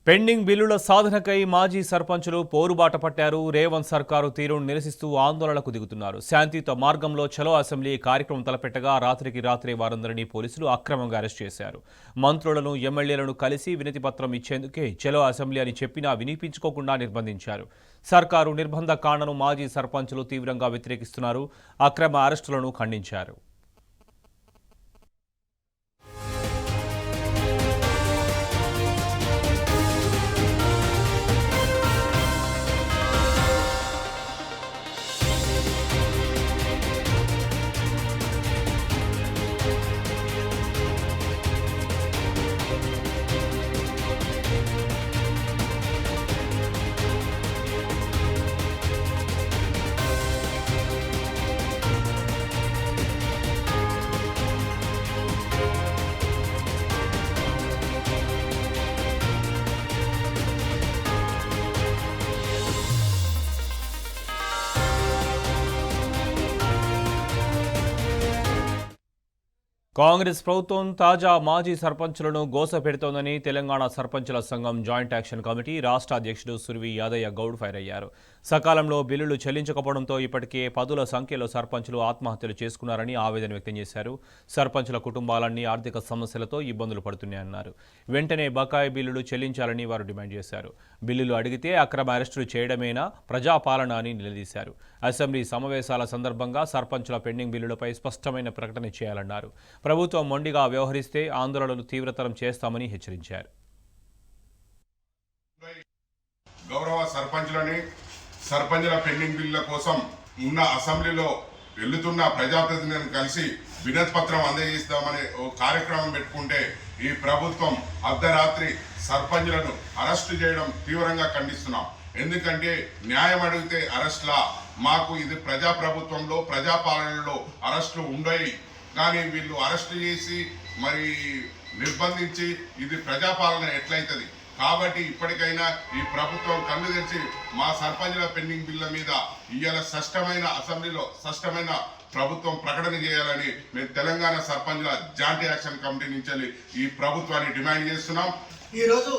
Pending బిల్లుల సాధనకై మాజీ సర్పంచులు పోరుబాట పట్టారు. రేవంత్ సర్కారు తీరును నిరసిస్తూ ఆందోళనకు దిగుతున్నారు. శాంతియుత మార్గంలో చలో అసెంబ్లీ కార్యక్రమం తలపెట్టగా రాత్రికి రాత్రే వారందరినీ పోలీసులు అక్రమంగా అరెస్ట్ చేశారు. మంత్రులను, ఎమ్మెల్యేలను కలిసి వినతి పత్రం ఇచ్చేందుకే చలో అసెంబ్లీ అని చెప్పినా వినిపించుకోకుండా నిర్బంధించారు. సర్కారు నిర్బంధ కాండను మాజీ సర్పంచులు తీవ్రంగా వ్యతిరేకిస్తున్నారు. అక్రమ అరెస్టులను ఖండించారు. కాంగ్రెస్ ప్రభుత్వం తాజా మాజీ సర్పంచులను గోసపెడుతోందని తెలంగాణ సర్పంచుల సంఘం జాయింట్ యాక్షన్ కమిటీ రాష్ట్ర అధ్యక్షుడు సుర్వి యాదయ్య గౌడ్ ఫైర్ అయ్యారు. సకాలంలో బిల్లులు చెల్లించకపోవడంతో ఇప్పటికే పదుల సంఖ్యలో సర్పంచులు ఆత్మహత్యలు చేసుకున్నారని ఆవేదన వ్యక్తం చేశారు. సర్పంచుల కుటుంబాలన్నీ ఆర్థిక సమస్యలతో ఇబ్బందులు పడుతున్నాయన్నారు. వెంటనే బకాయి బిల్లులు చెల్లించాలని వారు డిమాండ్ చేశారు. బిల్లులు అడిగితే అక్రమ అరెస్టులు చేయడమేనా ప్రజాపాలన అని నిలదీశారు. అసెంబ్లీ సమావేశాల సందర్భంగా సర్పంచుల పెండింగ్ బిల్లులపై స్పష్టమైన ప్రకటన చేయాలన్నారు. ప్రభుత్వం మొండిగా వ్యవహరిస్తే ఆందోళనలు తీవ్రతరం చేస్తామని హెచ్చరించారు. గౌరవ సర్పంచుల పెండింగ్ బిల్లుల కోసం ఉన్న అసెంబ్లీలో వెళ్తున్న ప్రజాప్రతినిధులను కలిసి వినతి పత్రం అందజేస్తామనే ఓ కార్యక్రమం పెట్టుకుంటే ఈ ప్రభుత్వం అర్ధరాత్రి సర్పంచులను అరెస్టు చేయడం తీవ్రంగా ఖండిస్తున్నాం. ఎందుకంటే న్యాయం అడిగితే అరెస్ట్లా, మాకు ఇది ప్రజాప్రభుత్వంలో ప్రజాపాలనలో అరెస్టులు ఉండయి, కానీ వీళ్ళు అరెస్టు చేసి మరి నిర్బంధించి ఇది ప్రజాపాలన ఎట్లయితుంది? కాబట్టి ఇప్పటికైనా ఈ ప్రభుత్వం కళ్ళు తెరిచి మా సర్పంచుల పెండింగ్ బిల్ల మీద ఇవాళ స్పష్టమైన అసెంబ్లీలో స్పష్టమైన ప్రభుత్వం ప్రకటన చేయాలని మేము తెలంగాణ సర్పంచుల జాయింట్ యాక్షన్ కమిటీ నుంచి ఈ ప్రభుత్వాన్ని డిమాండ్ చేస్తున్నాం. ఈరోజు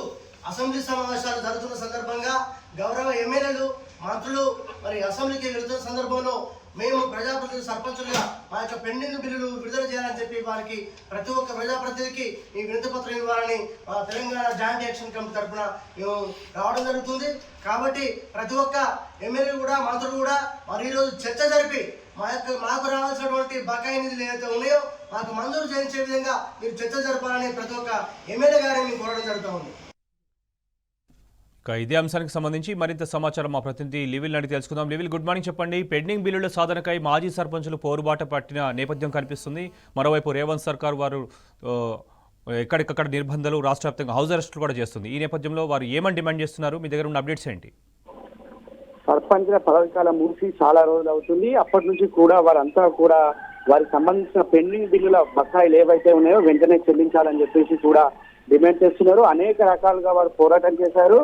అసెంబ్లీ సమావేశాలు జరుగుతున్న సందర్భంగా గౌరవ ఎమ్మెల్యేలు, మంత్రులు మరి అసెంబ్లీకి వెళ్తున్న సందర్భంలో మేము ప్రజాప్రతినిధి సర్పంచులుగా మా యొక్క పెండింగ్ బిల్లులు విడుదల చేయాలని చెప్పి వారికి ప్రతి ఒక్క ప్రజాప్రతినిధికి ఈ వినతి పత్రం ఇవ్వాలని తెలంగాణ జాయింట్ యాక్షన్ కమిటీ తరఫున మేము రావడం జరుగుతుంది. కాబట్టి ప్రతి ఒక్క ఎమ్మెల్యే కూడా, మంత్రులు కూడా మరి ఈరోజు చర్చ జరిపి మాకు రావాల్సినటువంటి బకాయి నిధులు ఏదైతే ఉన్నాయో మాకు మంజూరు చేయించే విధంగా మీరు చర్చ జరపాలని ప్రతి ఒక్క ఎమ్మెల్యే గారిని మేము కోరడం జరుగుతూ ఉంది. ఇదే అంశానికి సంబంధించి మరింత సమాచారం మా ప్రతినిధి లివిల్ అడిగి తెలుసుకుందాం. లివిల్, గుడ్ మార్నింగ్. చెప్పండి, పెండింగ్ బిల్లుల సాధనకై మాజీ సర్పంచులు పోరుబాట పట్టిన నేపథ్యం కనిపిస్తుంది. మరోవైపు రేవంత్ సర్కార్ వారు ఎక్కడికక్కడ నిర్బంధాలు, రాష్ట్ర వ్యాప్తంగా హౌస్ అరెస్టులు కూడా చేస్తుంది. ఈ నేపథ్యంలో వారు ఏమని డిమాండ్ చేస్తున్నారు? మీ దగ్గర ఉన్న అప్డేట్స్ ఏంటి? సర్పంచుల పదవికాలం మూసి చాలా రోజులు అవుతుంది. అప్పటి నుంచి కూడా వారంతా కూడా వారికి సంబంధించిన పెండింగ్ బిల్లుల బకాయిలు ఏవైతే ఉన్నాయో వెంటనే చెల్లించాలని చెప్పేసి కూడా డిమాండ్ చేస్తున్నారు. అనేక రకాలుగా వారు పోరాటం చేశారు.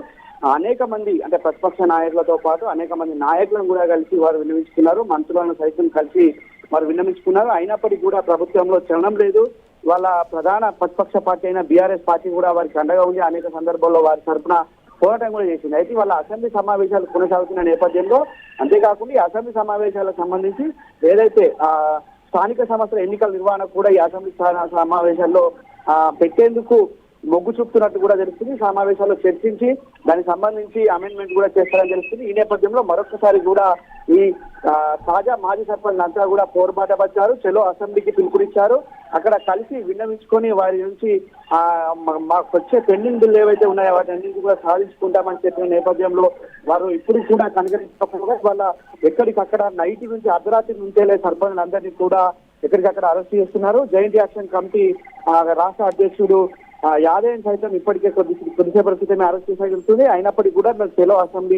అనేక మంది అంటే ప్రతిపక్ష నాయకులతో పాటు అనేక మంది నాయకులను కూడా కలిసి వారు విన్నవించుకున్నారు. మంత్రులను సైతం కలిసి వారు విన్నవించుకున్నారు. అయినప్పటికీ కూడా ప్రభుత్వంలో చలనం లేదు. వాళ్ళ ప్రధాన ప్రతిపక్ష పార్టీ అయిన బీఆర్ఎస్ పార్టీ కూడా వారికి అండగా ఉంది. అనేక సందర్భాల్లో వారి తరఫున పోరాటం కూడా చేసింది. అయితే వాళ్ళ అసెంబ్లీ సమావేశాలు కొనసాగుతున్న నేపథ్యంలో, అంతేకాకుండా ఈ అసెంబ్లీ సమావేశాలకు సంబంధించి ఏదైతే స్థానిక సంస్థల ఎన్నికల నిర్వహణ కూడా ఈ అసెంబ్లీ సమావేశాల్లో పెట్టేందుకు మొగ్గు చూపుతున్నట్టు కూడా తెలుస్తుంది. సమావేశాల్లో చర్చించి దానికి సంబంధించి అమెండ్మెంట్ కూడా చేస్తారని తెలుస్తుంది. ఈ నేపథ్యంలో మరొకసారి కూడా ఈ తాజా మాజీ సర్పంచ్ అంతా కూడా పోరుబాట పట్టారు. చలో అసెంబ్లీకి పిలుపునిచ్చారు. అక్కడ కలిసి విన్నవించుకొని వారి నుంచి మాకు వచ్చే పెండింగ్ బిల్లు ఏవైతే ఉన్నాయో వాటి అన్నింటి కూడా సాధించుకుంటామని చెప్పిన నేపథ్యంలో వారు ఇప్పుడు కూడా కనుగరించకపోగా వాళ్ళ ఎక్కడికక్కడ నైట్ నుంచి అర్ధరాత్రి నుంచేలే సర్పంచులందరినీ కూడా ఎక్కడికక్కడ అరెస్ట్ చేస్తున్నారు. జాయింట్ యాక్షన్ కమిటీ రాష్ట్ర అధ్యక్షుడు యాదయ్య సైతం ఇప్పటికే కొద్దిసేపటి క్రితమే అరెస్ట్ చేసేది. అయినప్పటికీ కూడా మేము చలో అసెంబ్లీ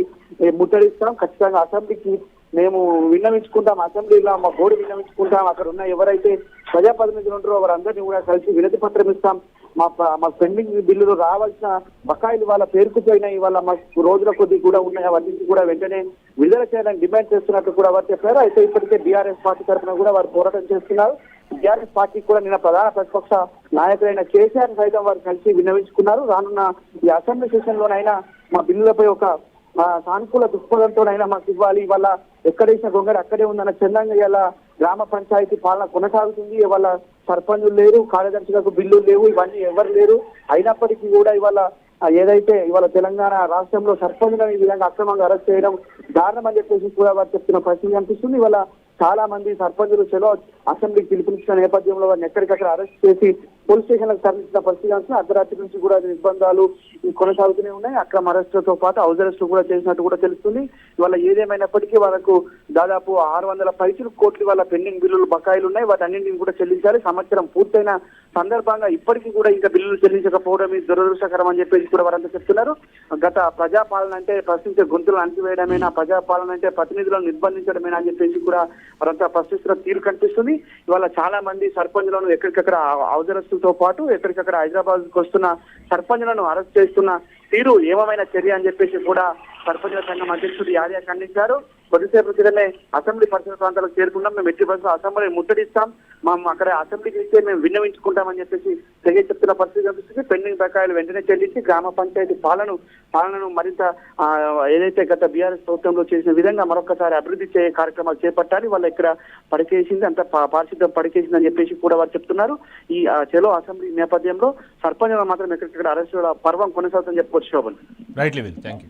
ముట్టడిస్తాం, ఖచ్చితంగా అసెంబ్లీకి మేము విన్నవించుకుంటాం, అసెంబ్లీలో మా బోర్డు విన్నవించుకుంటాం, అక్కడ ఉన్న ఎవరైతే ప్రజాప్రతినిధులు ఉంటారో వారందరినీ కూడా కలిసి వినతి పత్రం ఇస్తాం, మా పెండింగ్ బిల్లులు రావాల్సిన బకాయిలు వాళ్ళ పేరుకుపోయినాయి, వాళ్ళ మాకు రోజుల కొద్ది కూడా ఉన్నాయి, అవన్నీ కూడా వెంటనే విడుదల చేయాలని డిమాండ్ చేస్తున్నట్టు కూడా వారు చెప్పారు. అయితే ఇప్పటికే బీఆర్ఎస్ పార్టీ తరఫున కూడా వారు పోరాటం చేస్తున్నారు. టీఆర్ఎస్ పార్టీ కూడా నిన్న ప్రధాన ప్రతిపక్ష నాయకులైన కేసీఆర్ సైతం వారు కలిసి విన్నవించుకున్నారు. రానున్న ఈ అసెంబ్లీ సెషన్ లోనైనా మా బిల్లులపై ఒక సానుకూల దృక్పథంతోనైనా మాకు ఇవ్వాలి. ఇవాళ ఎక్కడేసిన గొంగడి అక్కడే ఉందన్న చందంగా ఇలా గ్రామ పంచాయతీ పాలన కొనసాగుతుంది. ఇవాళ సర్పంచులు లేరు, కార్యదర్శులకు బిల్లులు లేవు, ఇవన్నీ ఎవరు లేరు. అయినప్పటికీ కూడా ఇవాళ ఏదైతే ఇవాళ తెలంగాణ రాష్ట్రంలో సర్పంచులను ఈ విధంగా అక్రమంగా అరెస్ట్ చేయడం దారుణం అని చెప్పేసి కూడా వారు చెప్తున్న పరిస్థితి కనిపిస్తుంది. ఇవాళ చాలా మంది సర్పంచులు చలో అసెంబ్లీకి పిలుపునిచ్చిన నేపథ్యంలో వారిని ఎక్కడికక్కడ అరెస్ట్ చేసి పోలీస్ స్టేషన్లకు తరలించిన పరిస్థితి కనిపిస్తుంది. అర్ధరాత్రి నుంచి కూడా నిర్బంధాలు కొనసాగుతూనే ఉన్నాయి. అక్రమ అరెస్టులతో పాటు హౌస్ అరెస్టు కూడా చేసినట్టు కూడా తెలుస్తుంది. ఇవాళ ఏదేమైనప్పటికీ వాళ్ళకు దాదాపు 600 పైసలు కోట్లు వాళ్ళ పెండింగ్ బిల్లులు బకాయిలు ఉన్నాయి. వాటి అన్నింటిని కూడా చెల్లించాలి. సంవత్సరం పూర్తయిన సందర్భంగా ఇప్పటికీ కూడా ఇంకా బిల్లులు చెల్లించకపోవడం ఇది దురదృష్టకరం అని చెప్పేసి కూడా వారంతా చెప్తున్నారు. గత ప్రజాపాలన అంటే ప్రశ్నించే గొంతులు అణచివేయడమేనా, ప్రజాపాలన అంటే ప్రతినిధులను నిర్బంధించడమేనా అని చెప్పేసి కూడా వారంతా ప్రశ్నిస్తున్న తీరు కనిపిస్తుంది. ఇవాళ చాలా మంది సర్పంచులను ఎక్కడికక్కడ హౌస్ అరెస్టులతో పాటు ఎక్కడికక్కడ హైదరాబాద్ కు వస్తున్న సర్పంచులను అరెస్ట్ చేస్తున్న తీరు ఏమైన చర్య అని చెప్పేసి కూడా సర్పంచుల సంఘం అధ్యక్షుడు యాదయ్య ఖండించారు. కొద్దిసేపు క్రితమే అసెంబ్లీ పరిసర ప్రాంతాలకు చేరుకున్నాం, మేము ఎట్టి పరిస్థితుల్లో అసెంబ్లీ ముట్టడిస్తాం, అక్కడ అసెంబ్లీకి ఇస్తే మేము విన్నవించుకుంటామని చెప్పేసి తెగ చెప్తున్న పరిస్థితి కనిపిస్తుంది. పెండింగ్ బకాయిలు వెంటనే చెల్లించి గ్రామ పంచాయతీ పాలనను మరింత ఏదైతే గత బీఆర్ఎస్ ప్రభుత్వంలో చేసిన విధంగా మరొకసారి అభివృద్ధి చేసే కార్యక్రమాలు చేపట్టాలి. వాళ్ళు ఇక్కడ పడికేసింది అంత పారిశుద్ధ్యం పడికేసింది అని చెప్పేసి కూడా వారు చెప్తున్నారు. ఈ చెలో అసెంబ్లీ నేపథ్యంలో సర్పంచులు మాత్రం ఎక్కడికక్కడ అరెస్టుల పర్వం కొనసాగుతుందని చెప్పుకోవచ్చు. Shobhan. Right level, thank you.